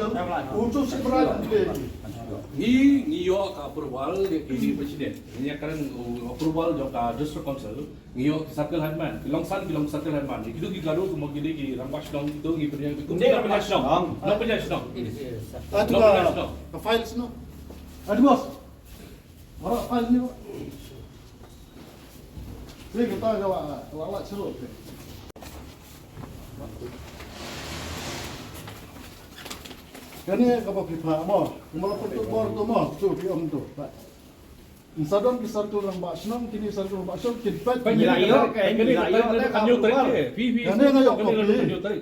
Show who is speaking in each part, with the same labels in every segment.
Speaker 1: circle untuk seberapa
Speaker 2: ngiyo ka approval ini presiden ini akan approval jo ka district council ngiyo circle Hanman kilongsan circle Hanman itu gigaro mo gili gi rangwas dong itu gi punya itu no punya dong
Speaker 1: itu ka files no ada bos orang file ni ini kita awak seru Kani kapag lipa mo, malapuntok mo ito mo, so piyong ito. Insadon kisar tu lang basnong, kini kisar tu lang basnong, kinpet.
Speaker 2: Nilayo, kanyo tayo eh.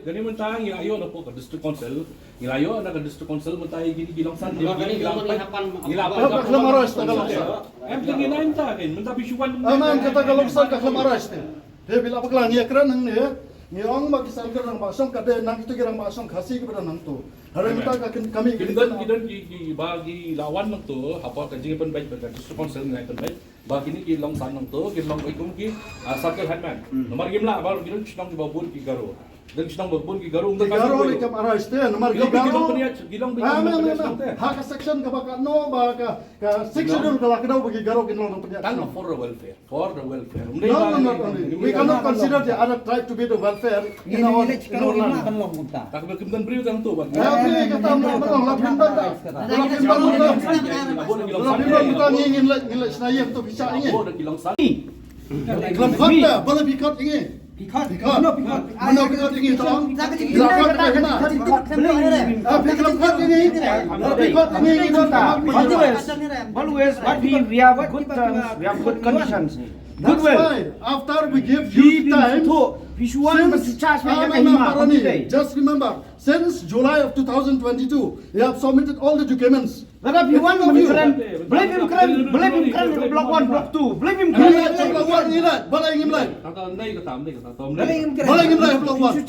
Speaker 2: Gani man tayo nilayo na po ka district council. Nilayo na ka district council man tayo gilongsan.
Speaker 1: Nilapan kaklamaras na kalongsan.
Speaker 2: Em tinginain tayo, man tayo bisuan.
Speaker 1: Aman kata kalongsan kaklamaras te. He bila paklang yakran hang ne. Ngiyong mag-isal ka ng basong kada nang ito kirang basong kasi kepada nang to. Hari kita kami
Speaker 2: kidan bagi lawan nang to apa kanjing pen baik pada district council ngai pen baik bagi ni kilong san nang to kilong ikum ki circle Hanman nomor gimla baru kilong chnong babun ki garo dan chnong babun ki garo
Speaker 1: undang garo ni kam arais te nomor garo
Speaker 2: kilong
Speaker 1: hak section ka baka no ba ka section dun kala kedau bagi garo kilong penyak
Speaker 2: kan for the welfare
Speaker 1: no we cannot consider the other tribe to be the welfare in our land
Speaker 2: tak berkembang beriu tang to ba
Speaker 1: Tapi kata menang lapin benda. Lapin benda kita ingin senayah tu bisa ingin. Kelam kata boleh bikat ingin. Bikat. Mana bikat ingin tolong. Bikat kena. Kelam kata ingin. Bikat ingin
Speaker 3: Always, but we have good terms, we have good conditions.
Speaker 1: That's why after we give you time. Just remember, since July of 2022, you have submitted all the documents.
Speaker 3: But if you want to blame him block 1, block 2, blame him
Speaker 1: Block 1 ni lah, balai ngim lai. Balai ngim lai block 1.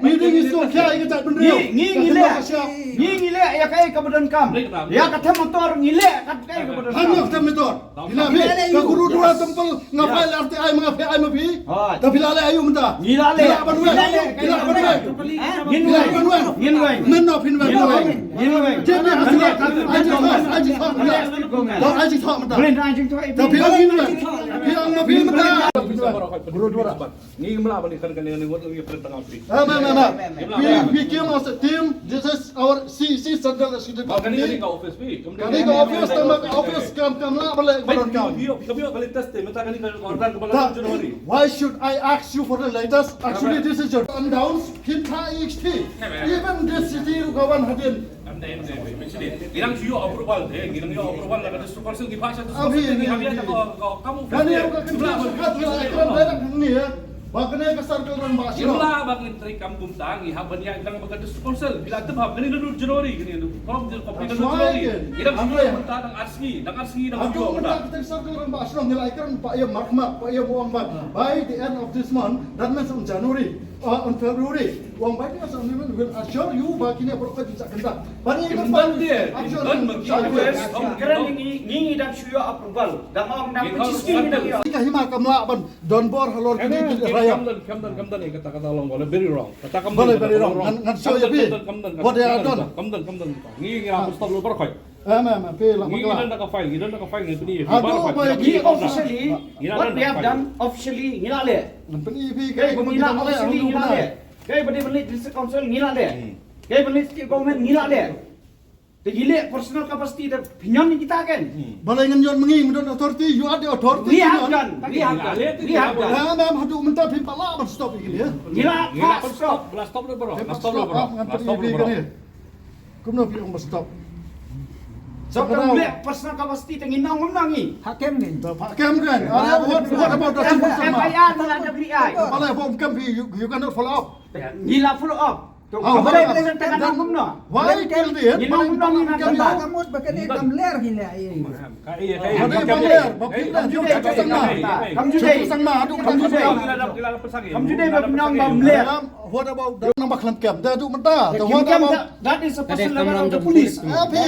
Speaker 1: Meeting is so kaya kita benda.
Speaker 3: Ngile ya kay kabadan kam. Ya kata motor ngile kat kay kabadan kam.
Speaker 1: Hanya kita motor. Ilabi, ka guru dua tempel ngapain RTI mengapai mapi. Tapi lale ayu minta.
Speaker 3: Ngilale.
Speaker 1: Gila banwe. Menno pinwen. Jadi hasil aji thok minta. Tapi yang mapi minta. Guru dua.
Speaker 2: Ni mula balik kan ni ngot ni tengah pri.
Speaker 1: We came as a team. This is our C Central Executive Committee.
Speaker 2: Kani ka office pi.
Speaker 1: Kani ka office tambah office kam lah balik badan kam.
Speaker 2: Kami balik test minta kani ka order kepala Januari.
Speaker 1: Why should I ask you for the latest? Actually, this is your undowns. Kinta EXT. Even this city kawan hadir.
Speaker 2: Girang siyo approval deh, girang siyo approval lah kada struktur sing dibahas itu.
Speaker 1: Kamu yang kan daerah ni ya. Maknanya kasar orang bahasa.
Speaker 2: Itulah bagi trik kampung tang, haban yang kadang bagada struktur. Bila tu hab kani dulu Januari kani tu. Kom kopi dulu Januari. Girang siyo mentah nang asli nang
Speaker 1: Aku minta kita kasar orang bahasa nilaikan Pak Ia Makmak, Pak Ia Wang Bak. By the end of this month, that means on January. On February, Wang Biden will assure you bagi ni berapa bisa kendak. Bani itu
Speaker 2: dia.
Speaker 3: Keren ni dan suyo approval. Dan orang nak ciski ni dia.
Speaker 1: Jika hima kamla ban don bor halor kini raya.
Speaker 2: Kamdan ni kata long boleh very wrong. Kata
Speaker 1: very wrong. Ngan show ya bi. What they are done.
Speaker 2: Kamdan. Ni aku stop lu berkhoi.
Speaker 1: Pe lah
Speaker 2: Gidan nak file ni ni.
Speaker 3: Officially, what we have done officially ngilale.
Speaker 1: Peni bi
Speaker 3: Kay officially ngilale. Kay bani district council ngilale. Kay bani state government ngilale. Gile personal capacity dan pinyon ni kita kan.
Speaker 1: Balai ngan yon mengi mendon authority, you are the authority.
Speaker 3: We have done.
Speaker 1: Hadu minta pin pala ban stop ini ya.
Speaker 3: Ngila
Speaker 2: stop lu bro. Stop lu bro.
Speaker 1: Kumno pi stop.
Speaker 3: So kalau personal capacity tengin nang ni.
Speaker 4: Hakim ni.
Speaker 1: Hakim kan. What about the civil sama?
Speaker 3: FIR terhadap BI.
Speaker 1: Balai bom kam you cannot follow up.
Speaker 3: Ngila follow up. Boleh tekan hukum no.
Speaker 1: Why tell dia?
Speaker 3: Ngila hukum ni nak kata.
Speaker 4: Kamu sebagai kamler gila ini.
Speaker 1: Ada kamler. Bapin dia sang ma.
Speaker 3: Kamu jadi bapinang kamler.
Speaker 1: What about the number clam camp? Dah tu mentah.
Speaker 3: That is a personal level of the police.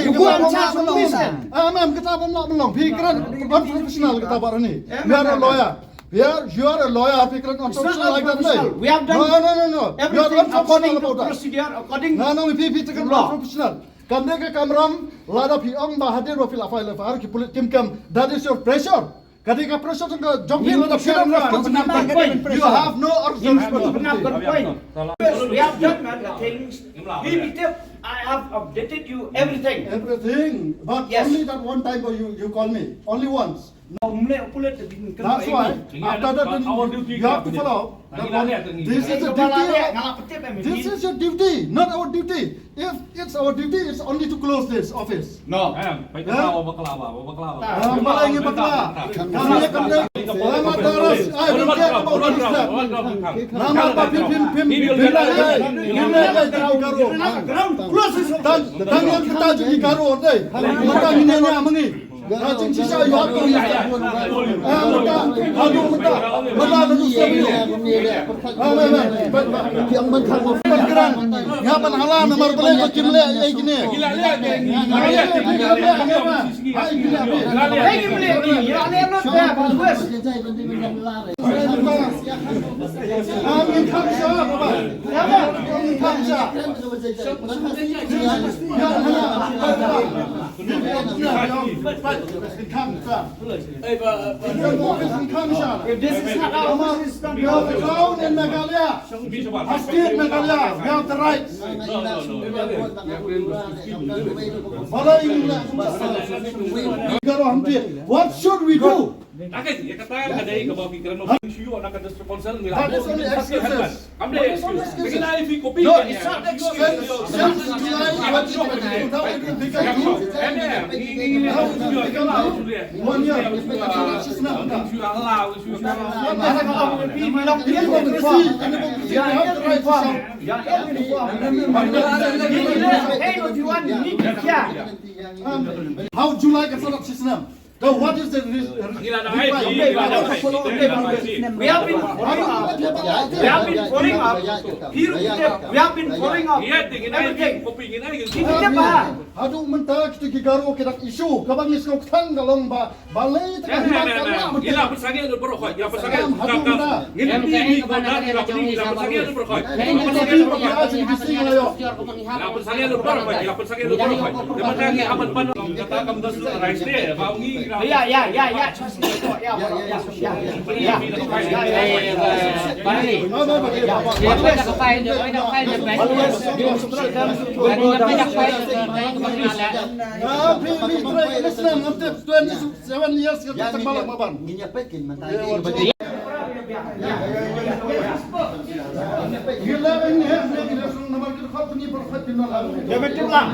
Speaker 3: You go and charge police.
Speaker 1: Ma'am kita belum. Pikiran unprofessional kita baru ni. We are a lawyer. You are a lawyer, Fikran,
Speaker 3: It's not
Speaker 1: like that.
Speaker 3: unprofessional. We have done
Speaker 1: No. You are
Speaker 3: everything according
Speaker 1: unprofessional
Speaker 3: to
Speaker 1: about that.
Speaker 3: procedure, according
Speaker 1: No, Pipi
Speaker 3: to
Speaker 1: tekan
Speaker 3: law.
Speaker 1: professional. Kande ke kamram, lada pi ong bahadir wa fil afai lafar ki pulit kim kam. That is your pressure. Ketika pressure tengah jongki lada film You have no original responsibility.
Speaker 3: We have done the things. I have updated you everything.
Speaker 1: Everything, but
Speaker 3: Yes.
Speaker 1: only that one time you call me, only once.
Speaker 3: That's
Speaker 1: That's why after that you have to follow. This is a duty. This is your duty, not our duty. If it's our duty, it's only to close this office.
Speaker 3: No.
Speaker 1: Malah ingin bakla. Kami akan nama terus. I don't care about this. Nama Pim dan yang kita jadi karo deh. Maka ini hanya mengi. Rajin sisa yo aku ya. Aduh mata dulu sabi. Yang mentang bergerak. Ngapan halah nomor boleh kimle ai gini.
Speaker 3: If this is not our office, it's not
Speaker 1: We
Speaker 3: your
Speaker 1: have
Speaker 3: office.
Speaker 1: crown in Meghalaya. State Meghalaya. We have the rights. What should we do?
Speaker 2: Akan ya kata ada yang kebawa pikiran mau isu anak ada sponsor
Speaker 1: That is only excuses.
Speaker 2: Ambil
Speaker 1: That is only excuses.
Speaker 2: bikin live kopi.
Speaker 1: No, it's not excuses. Since July 2022, now it will become true. One year. It's not enough. How July can set up system? So what is the
Speaker 3: We have been following up. We have been following up. Everything.
Speaker 1: Aduh mentah kita gigaro kita isu kabangis kau tang galong balai tengah hilang karena
Speaker 2: Gila persangnya udah berokok, gila persangnya Gila persangnya udah berokok. Gila persangnya udah berokok. Gila persangnya udah berokok. Gila persangnya udah berokok. Depan aman pan kata kamu dah sudah rice deh, bau ni.
Speaker 3: Ya.
Speaker 1: Islam untuk 27 years kita terbalak maban. Gila ini nomor kita kau punya berfat di dalam.
Speaker 3: Ya betul lah.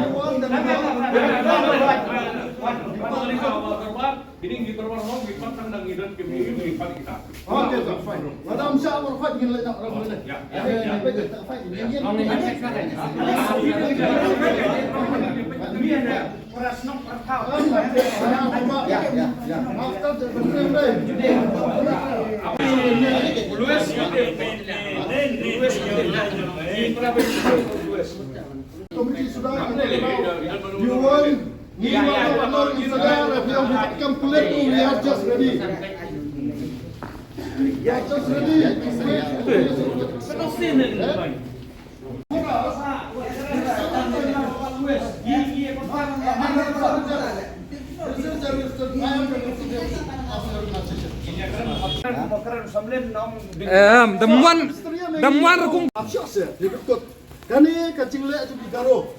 Speaker 2: Ini di terbaru di pasang dan ngidan ke minggu paling kita.
Speaker 1: Oke, fine. Madam Syah berfat gini lah orang boleh.
Speaker 2: Ya.
Speaker 1: Komisi sudah you want complete we are just ready. We are just ready.
Speaker 5: Damuan kung
Speaker 1: Kani kacing le tu bigaro.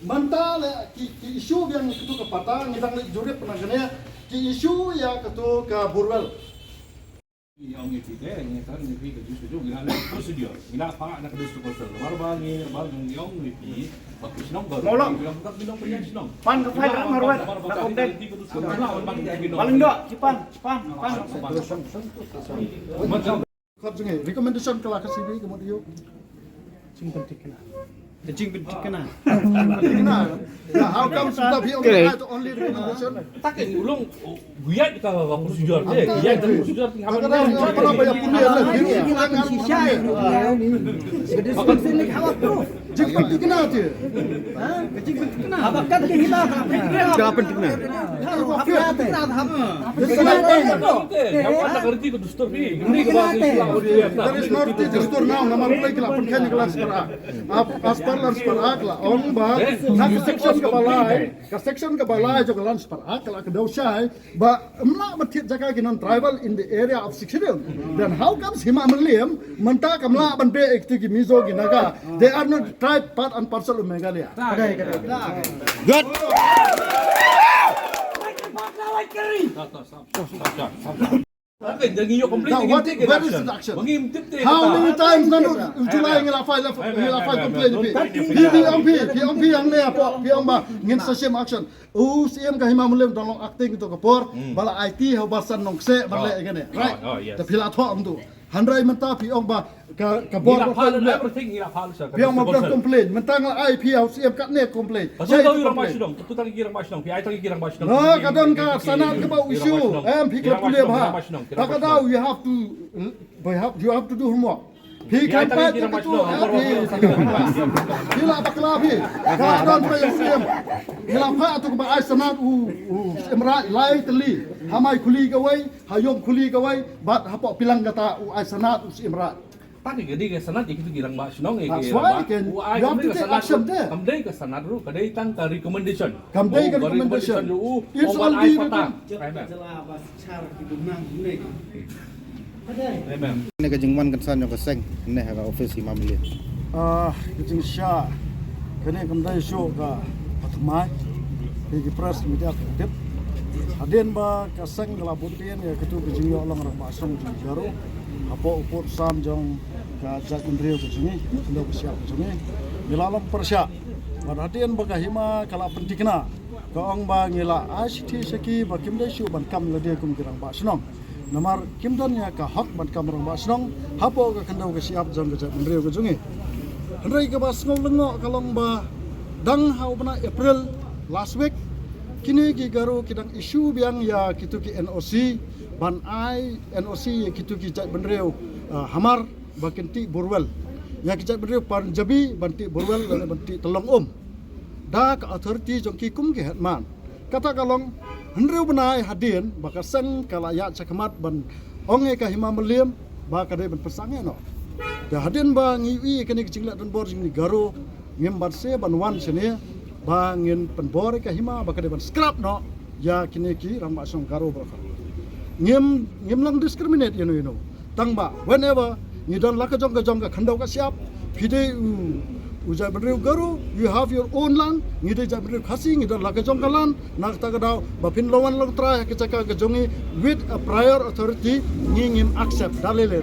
Speaker 1: Manta le ki isu yang ketu ke patang ngidang le juri penagane ki isu ya ketu ke Burwell.
Speaker 2: Yang itu deh, yang kan ini kita justru juga ada prosedur. Kita apa nak ada sponsor. Baru yang ini bagus nong baru. Bilang bukan bilang punya nong.
Speaker 3: Pan fight marwat. Paling dok, cipan.
Speaker 1: Khat jenge recommendation kala kasih kemudian.
Speaker 3: Simpan tikna. Kecing kena.
Speaker 1: Yeah, how come the POK has only recommendation?
Speaker 2: Tak kan ulung guya kita prosedur deh. Guya kita prosedur tinggal
Speaker 1: Apa banyak punya lah.
Speaker 4: Description ni hawak tu.
Speaker 1: Jika kena tu.
Speaker 4: Hawak kan hilang.
Speaker 5: Kapan kena?
Speaker 2: Yang mana kerti ke dustur ni? Ini
Speaker 1: There is not the gesture now. Nama mulai kelak penkan kelas sekarang. Aspar lan sekarang kelak. Orang bah. Nak section ke balai juga lan sekarang kelak ke dausai. Bah emla bertiap jaga kinan tribal in the area of Sikhirim. Dan how comes Hima Meliam mentah kamla ban be ekti mizo ginaga. They are not tribe part and parcel of Meghalaya.
Speaker 5: Good.
Speaker 2: Kan jangan iyo komplain
Speaker 1: Now, what- where is the action? How many times nanu July ngila file complaint PMP yang ni apa PMP ngin sesame action CM ka Hima Meliam tolong acting to kapor bala IT ha basan nongse bala gane right the pilatho amdu handrai menta PMP ka bor
Speaker 2: everything ila hal sa.
Speaker 1: PMP ma complain mentang IP ha CM kat ne complain
Speaker 2: Pasal tahu irang masdong, tu tadi kirang masdong, pi tadi kirang masdong.
Speaker 1: no kadon ka sanat ka ba issue MP ka kuliah ba takadaw you have to do homework Hila bakla pi kadon pa yung CM hila pa ato ba ay sanat imra lai tali hamay kuli gaway hayom kuli gaway bat hapo pilang gata ay sanat imra.
Speaker 2: Tadi jadi ke sana jadi itu girang masdong
Speaker 1: That's why you have to take action there.
Speaker 2: Kamdai ke sana dulu, kadai tang ka recommendation.
Speaker 1: Kamdai ka recommendation. It's
Speaker 2: It's
Speaker 1: all
Speaker 2: all
Speaker 1: be
Speaker 2: pata.
Speaker 6: Ini kejengman kensan yang keseng, ini harga office Hima Meliam.
Speaker 1: Kecing sya kene kamdai show ka patmai di press media aktif hadin ba kaseng gala butian ya ketu kejing yo long rak masong di jaro apo upur sam jong ka jak mendrio kejing sendo siap kejing nilalam persya hadin ba ka Hima kala pentikna ka ong ba ngila ICT seki ba kimdai show ban kam lade kum kirang ba senong namar kimdan ya ka hak ban kam rang ba senong hapo ka kendau ka siap jong ka jak mendrio kejing Henry ke bas ngolengok kalong ba dang hau bana April last week kini ki garu kidang isu biang ya kitu ki NOC ban ai NOC ya kitu ki jat benreu hamar bakenti borwel ya ki jat benreu pan jabi banti borwel dan banti telong da ka authority jong ki kum ki hetman kata kalong Henry bana hadin bakaseng kalaya cakamat ban onge ka Hima Meliam ba kadai ban pesange no da hadin ba ngiwi kene kecinglat dan bor sing garo ngem barse ban wan sene ba ngin penbor ka Hima ba kade ban scrap no ya kene ki ram ba song garo ba ngem lang discriminate you know tang ba whenever you don't like ka jong ka khandau ka siap phide ujai benreu garo you have your own land ngide jai benreu khasi ngide like ka jong ka land nak ta ka daw ba pin lawan long tra ka chaka ka jongi with a prior authority ngim accept dalile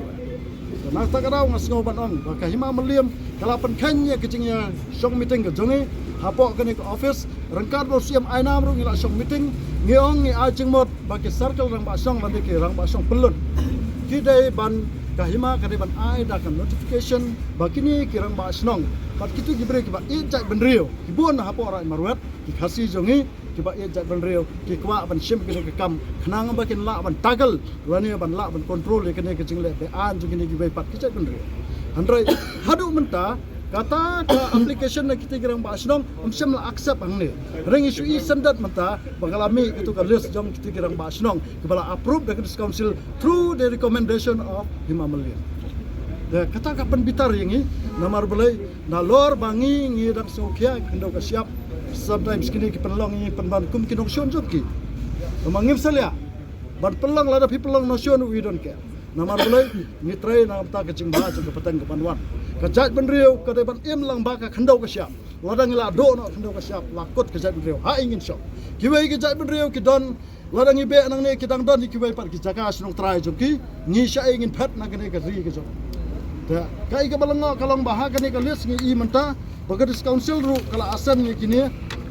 Speaker 1: nak tak ada ngas ngoban on baka Hima Meliam kalapan kanya kecingnya shong meeting ke jongi hapo kene ke office rengkat bo siam ainam ru ngila shong meeting ngeong ngi ajing mod baki circle rang ba shong lande ke rang ba shong pelun kidai ban ka Hima kade ban ai da kan notification baki ni kirang ba snong bat kitu gibre ki ba ijak benrio kibon hapo ra marwat ki khasi jongi ki ba ijak benrio ki kwa ban sim ki kam khnang ba kin la ban tagal rani ban la ban control kene ke jingle be an jongi ni gibe pat ki jak benrio handrai hadu menta kata ka application na kita girang ba snong sem la accept ang ni reng isu I sandat menta bangalami itu ka list jom kita girang ba snong kepala approve dari council through the recommendation of Hima Meliam da kata ka penbitar yang ni namar belai na lor bangi ngi dak sokia kendau ka siap sometimes kini ki penlong ni penban kum kinong sion job ki mangim salia ban pelong lada pelong nosion we don't care namar belai ni try na ta ka jingba ka petang ka panwan ka jat benriu ka ban em lang ba ka kendau ka siap lada ngila do no kendau ka siap lakot ka jat benriu ha ingin shop kiwai ka jat benriu ki don lada ngi be nang ne ki dang don ki kiwai par ki jaka sunong try job ki ngi sha ingin phat na kene ka ri ka job da kai ka balanga kalong baha kane ka list ngi I menta bagadis council ru kala asan ngi kini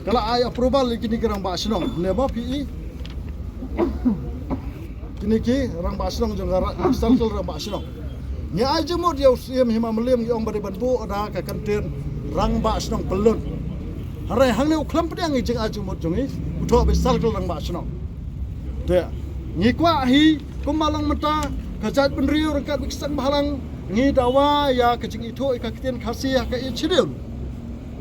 Speaker 1: kala ai approval ngi kini gerang ba snong ne ba PE kini ki rang ba snong jong gara circle rang ba snong ngi ai jemo dia CM Hima Meliam ngi ong bade banbu ada ka kantin rang ba snong pelun harai hang ne uklam pedang i jeng aju mot jongi utho be circle rang ba snong de ngi kwa hi kumalang mata kajat penriu rekat biksang bahalang ngi dawa ya kecing itu ikakitian kasih ka i chidil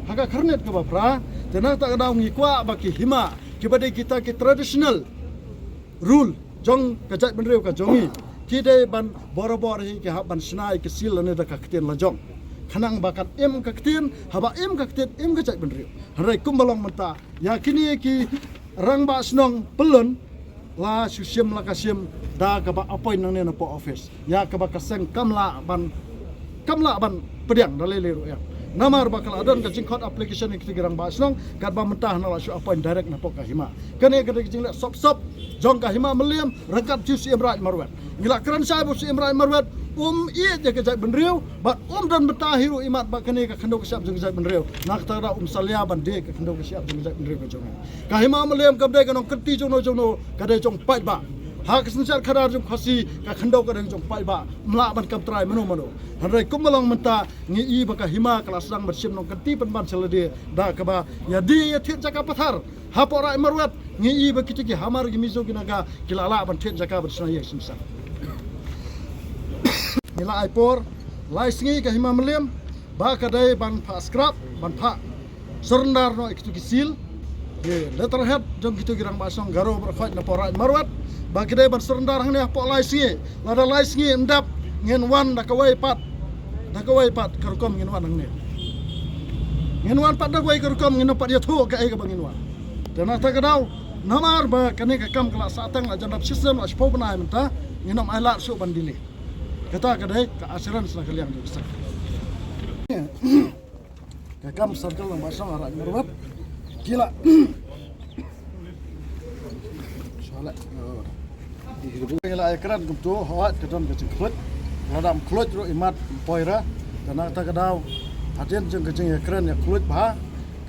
Speaker 1: haga karnet ka bapra tenang tak ada ngi kwa baki hima kibade kita ki traditional rule jong kajat penriu ka jongi kide ban bor-bor hi ki ban snai ki sil ne da kakitian la jong khanang bakat em kakitian haba em kakitian em kajat penriu harai kumbalong mata ya kini ki rang ba snong pelun la susim la kasim da ka ba appoint nang ne na po office ya ka ba kaseng kamla ban pediang dalile ru ya namar bakal adon ka jingkot application ni kitirang ba snong kat ba mentah na la su appoint direct na po ka hima kane ka jing le sop jong ka hima meliam rekat ju si imrat marwat ngila kran sai bu si imrat marwat ie je ka jai benriu bat dan betah hiru imat ba kane ka khando ka siap jeng jai benriu nak ta da salia ban de ka khando ka siap jeng jai benriu ka jong ka hima meliam ka de ka nong keti jono ka de jong pai ba ha ka sinsar khadar jong khasi ka khando ka de jong pai ba mla ban kam trai mano hanrai kumalong menta ngi i ba ka hima kelas sang bersim nong keti pen ban selede da ka ba ya di ya thit jaka pathar ha po rai marwat ngi i ba kitiki hamar gi mizo ginaga kilala ban thit jaka bersna ye sinsar nila aipor lai singi ka hima meliam ba kadai ban pha scrap ban pha surrender no ikitu kisil ye letterhead jong kitu girang basong garo berkhot na porai marwat ba kadai ban surrender hang ne po lai singi lada lai singi endap ngen wan da kawai pat karukom ngen wan hang ne ngen wan pat da kawai karukom ngen pat ya thu ka ai ka bangin wan dan ta kadau namar ba kane ka kam kala satang la janap system la spo banai menta ngenom ai la su ban dili kata kadai ka assurance na kalian tu besar ka kam circle ng basang arak marwat gila soalnya gila ekran kumtu hawat kedon kecing klut ngadam klut ro imat poira dan ta kadau hadin jeng kecing ekran ya klut bah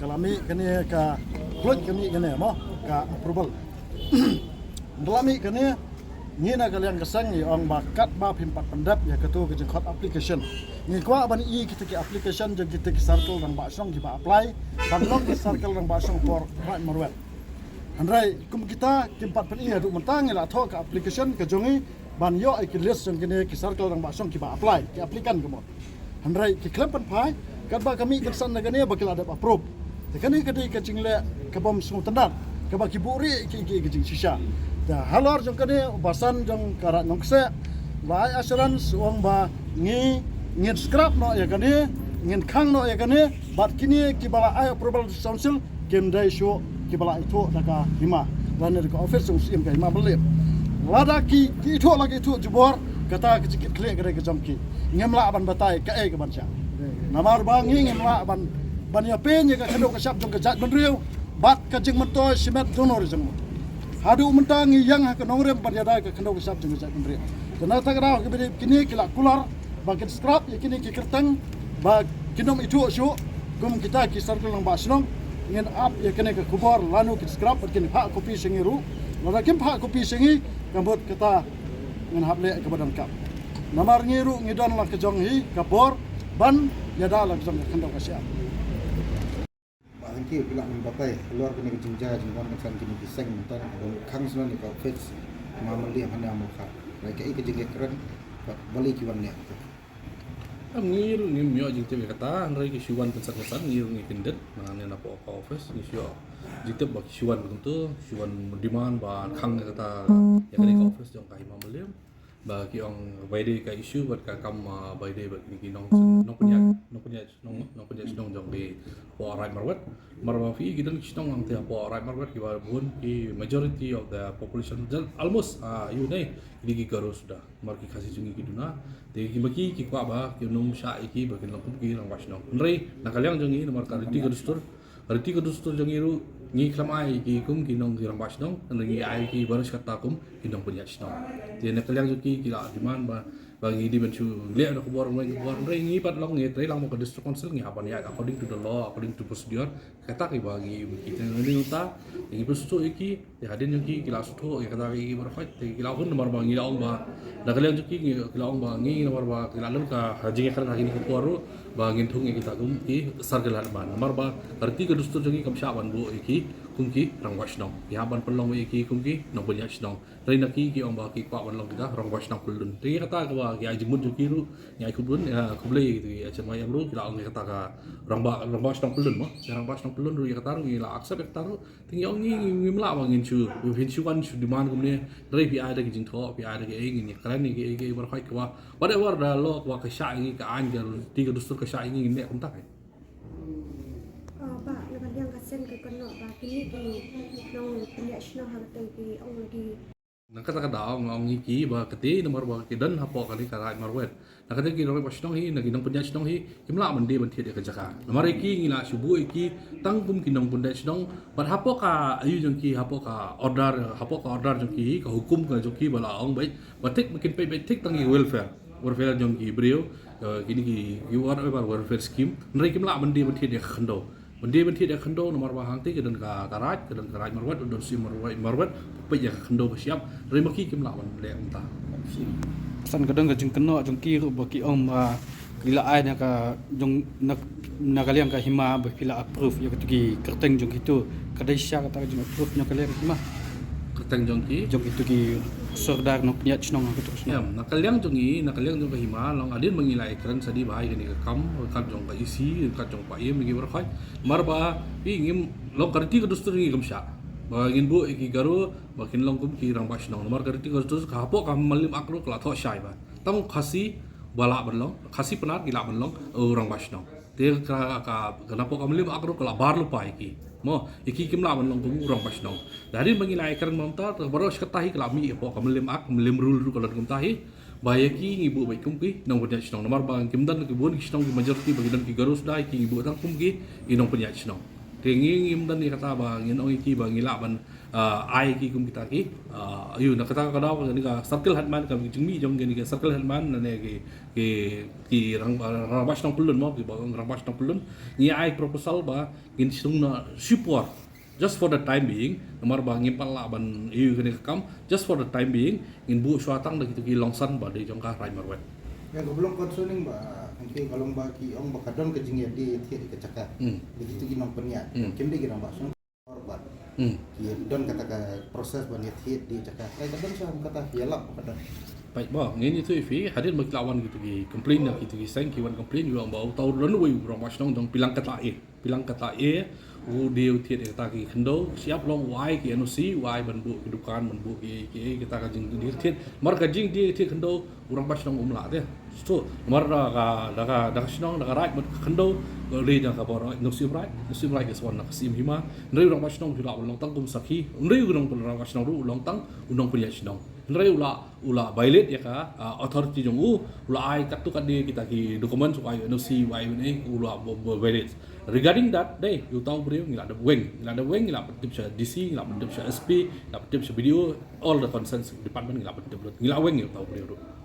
Speaker 1: kalami kene ka klut kami kene mo ka approval dalami kene ngina kalian kesang ni ong bakat ba pimpat pendap ya ketu ke jengkot application ni kwa ban i kita ke application jeng kita ke circle dan basong ki ba apply ban long ke circle dan basong for right marwet handrai kum kita kimpat pen i adu mentang la tho ke application ke jongi ban yo i ke list jeng kene ke circle dan basong ki ba apply ke aplikan ke mo handrai ki klem pen pai kat ba kami ke san negane bakil ada approve tekani ke ke jingle ke bom sungu tendat ke ba ki buri ki jing sisa da halor jong kene basan jong karat nongse lai assurance wong ba ngin scrap no ya kene ngin khang no ya kene bat kini ki bala ai approval council kem dai show ki bala itu daga hima lan ka office sim ka hima belim lada ki itu lagi itu jubor kata kecikit kle gere ke jomki ngemla ban batai ka ai ke bansa namar ba ngemla ban ya pen ya ka kendo ka sap jong ka jat ban riu bat ka jing mentoy simet donor jong hadu mentangi yang ke nongrem parjada ke kendo kisap jeng jeng kendri kena tak rau ke kini kila kular bakin scrap ya kini ki kertang ba kinom itu syu gum kita ki circle lang basnong ngin up ya kini ke kubor lanu ki scrap kini pak kopi sengiru lada kim pak kopi sengi kambut kita ngin hable ke badan kap namar ngiru ngidon la ke jonghi kapor ban yada la jong kendo kasya
Speaker 6: Nanti bilang bapai keluar kini ke jingja jingwan kan kini pisang mentan kang sunan ni ka fix mamal dia hanya muka lagi ke jingga keren balik kiwan ni
Speaker 2: ngir ni mio jing tebe kata nrai ki shuan pensan ngir ni kindet nangane na po office ni syo jitep bak shuan begitu shuan demand ba khang kata ya kali ka office jong kai mamalem ba ki ong baide ka issue bat ka kam baide ba ki nong punya snong jong di po right marwat fi gidan snong ang tia po right marwat ki ba bun ki majority of the population almost you nei ki garo sudah mar ki khasi jungi ki duna te ki baki ki kwa ba ki num sha ki ba ki nong ki nang wasnong nrei nakalyang jongi mar ka riti ka dustur jongi ru ngi klamai ki kum ki nong ki rang wasnong ngi ai ki baris kata kum ki nong punya snong te nakalyang jongi ki la diman ba bagi di bencu lihat nak keluar ngi pat long ngi trai lang mo ke district council ngi apa ya according to the law, according to procedure kata ki bagi kita ni uta ngi prosedur iki ya hadin yang ki kila suto ya kata ki berfait kila hun nomor bang ila ong ba da kalian ki kila ong ba ngi nomor ba kila lun ka haji kan hari ni ko poru bangin thung kita kum ki sargal ban nomor ba arti ke dustur jangi kam syaban bu iki kumki rang wasnong ya ban pelong iki kumki no punya snong rai naki ki ong ba ki pa ban long kita rang wasnong kulun ti kata ka ya jimut ju kiru ya kubun ya kuble gitu ya cuma yang lu kila ong kata ka rang wasnong kulun mo rang wasnong kulun ru ya kata ru la accept kata ru ting ong ni mla bangin chu hin chu wan chu demand kumne rai pi ada ki jing tho pi ada ki ing ni kran ni ki bar khai ka whatever da lo wa ka sha ngi ka angal ti ka dustur ka sha ngi ne kum tak
Speaker 7: Pak, nak yang kasihan ke kena pak ini di nong national harta di orang lagi.
Speaker 2: Nakata ang iki ba kati nomor ba kidan hapo kali karai marwet nakata ki nomor pasnong hi naginong punya snong hi imla mandi ban thia ka jaka nomor iki ngila subu iki tangkum kinong punya snong par hapo ka ayu jong ki hapo ka order jong ki ka hukum ka jong ki bala ong bai batik makin pe tik tangi welfare jong ki brio kini ki welfare scheme nrai kimla mandi ban thia ka khando Benda dia khando nomor bahang ti kedan ka karaj marwat don si marwat pe ya khando siap remaki kim lawan le entah
Speaker 8: san kadang ka jing kena jong ki ru baki om gila ai na ka jong na kalian ka hima ba kila approve ya ki kerteng jong itu kadai sya kata jong approve nya kalian hima
Speaker 2: kerteng jong
Speaker 8: itu ki sordar no punya chnong ka terus
Speaker 2: ya nakaliang jong ka hima long adin mengilai keren sadi bahai ni ka kam ka jong ka isi ka jong pa yem ngi berkhai marba ingim long karti ka dustur ngi kamsha bagin bu iki garu bakin long kum ki rang basnong nomor karti ka dustur ka hapo ka malim akro kala tho shai ba tam khasi bala banlong khasi penar gila banlong rang basnong te ka kenapa ka malim akro kala bar lupa iki mo iki kim la banlong kum rang basnong dari mengilai keren mamta baru sekatahi kala mi po ka malim rul kala kum tahi bayaki ngibu bai kumki nong punya snong nomor bang kimdan ki bon snong ki majority bagi dan ki garus dai ki ngibu tang kumki inong punya snong tengi ngimdan ni kata bang inong iki bang ila ban ai ki kum kita ki ayu na kata kada ni ka circle hatman ka jingmi jong ni ka circle hatman na ne ki rang bas nong pulun mo ki bang rang bas nong pulun ni ai proposal ba ngin sung na support just for the time being nomor bang ngimpal la ban iu kene kam just for the time being ngin bu swatang da gitu ki longsan ba de jong ka rai marwet
Speaker 6: ya belum concerning ba angke kalong ba ki ong ba kadon ke jingya di thia ke caka begitu ginong penya kim de girang ba song korban ki don kata ka proses ban thia di caka ai kadon sa kata hialap kadon
Speaker 2: baik bah ngin itu ifi hadir maklawan gitu ki complain na gitu ki sang ki wan complain yu ba tau ron wi rong mas nong dong pilang kata e u dia tiat kata ki khendo siap long wai ki NOC wai ban bu ki dukan ban bu ki kita ka jing dir tiat mar ka jing dia tiat khendo urang bas nong umla te so mar da snong da right ban khendo le da ka bor no sim right is one na sim hima nrei urang bas nong hila long tang kum sakhi nrei urang urang bas nong ru long tang unong punya snong nrei ula violate ya ka authority jong ula ai tak tu kan dia kita ki dokumen supaya NOC wai ni ula violate regarding that day you tahu beliau ngila ada weng ngila petip sa DC ngila petip sa SP ngila petip sa video all the concerns department ngila petip ngila weng you tahu beliau